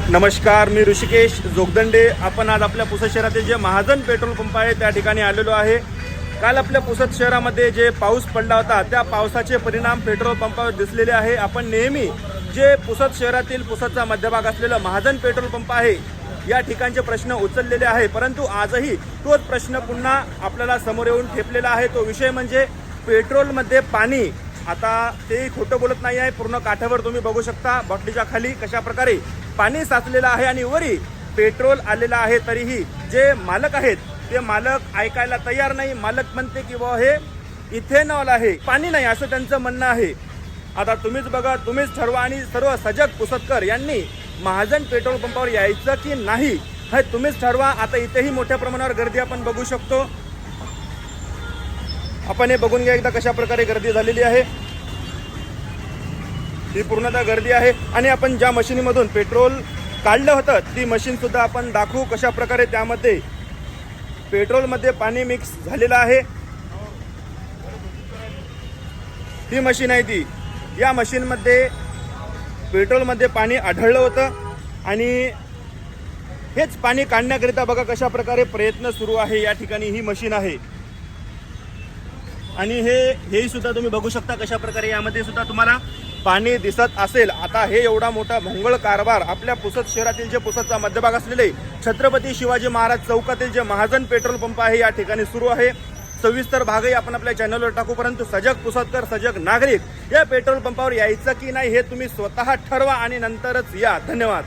नमस्कार, मी ऋषिकेश जोगदंडे. आपण आज आपल्या पुसद शहरातील जे महाजन पेट्रोल पंप आहे त्या ठिकाणी आलेलो आहे. काल आपल्या पुसद शहरामध्ये जे पाऊस पडला होता त्या पावसाचे परिणाम पेट्रोल पंपावर दिसलेले आहे. आपण नेहमी जे पुसद शहरातील पुसदचा मध्यभाग असलेला महाजन पेट्रोल पंप आहे या ठिकाणचे प्रश्न उचललेले आहे, परंतु आजही तोच प्रश्न पुन्हा आपल्याला समोर येऊन ठेपलेला आहे. तो विषय म्हणजे पेट्रोलमध्ये पाणी. आता ते खोटं बोलत नाही आहे. पूर्ण काठावर तुम्ही बघू शकता बॉटलीच्या खाली कशा प्रकारे पाणी साचलेलं आहे आणि वरी पेट्रोल आलेलं आहे. तरीही जे मालक आहेत ते मालक ऐकायला तयार नाही. मालक म्हणते की बुवा हे इथेनॉल आहे, पाणी नाही, असं त्यांचं म्हणणं आहे. आता तुम्हीच बघा, तुम्हीच ठरवा आणि सर्व सजग पुसदकर यांनी महाजन पेट्रोल पंपावर यायचं की नाही हे तुम्हीच ठरवा. आता इथेही मोठ्या प्रमाणावर गर्दी आपण बघू शकतो. आपण हे बघून घ्या एकदा कशा प्रकारे गर्दी झालेली आहे. ही पूर्णतः गर्दी आहे आणि आपण ज्या मशीनीमधून पेट्रोल काढलं होतं ती मशीन सुद्धा आपण दाखवू कशा प्रकारे त्यामध्ये पेट्रोलमध्ये पाणी मिक्स झालेलं आहे. ही मशीन आहे ती. या मशीनमध्ये पेट्रोलमध्ये पाणी आढळलं होतं आणि हेच पाणी काढण्याकरिता बघा कशा प्रकारे प्रयत्न सुरू आहे. या ठिकाणी ही मशीन आहे आणि हेही सुद्धा तुम्ही बघू शकता कशा प्रकारे यामध्ये सुद्धा तुम्हाला पाणी दिसत असेल. आता हे एवढा मोठा भोंगळ कारभार आपल्या पुसद शहरातील जे पुसदचा मध्यभाग असलेले छत्रपती शिवाजी महाराज चौकातील जे महाजन पेट्रोल पंप आहे या ठिकाणी सुरू आहे. सविस्तर भागही आपण आपल्या चॅनलवर टाकू, परंतु सजग पुसदकर, सजग नागरिक या पेट्रोल पंपावर यायचं की नाही हे तुम्ही स्वतः ठरवा आणि नंतरच या. धन्यवाद.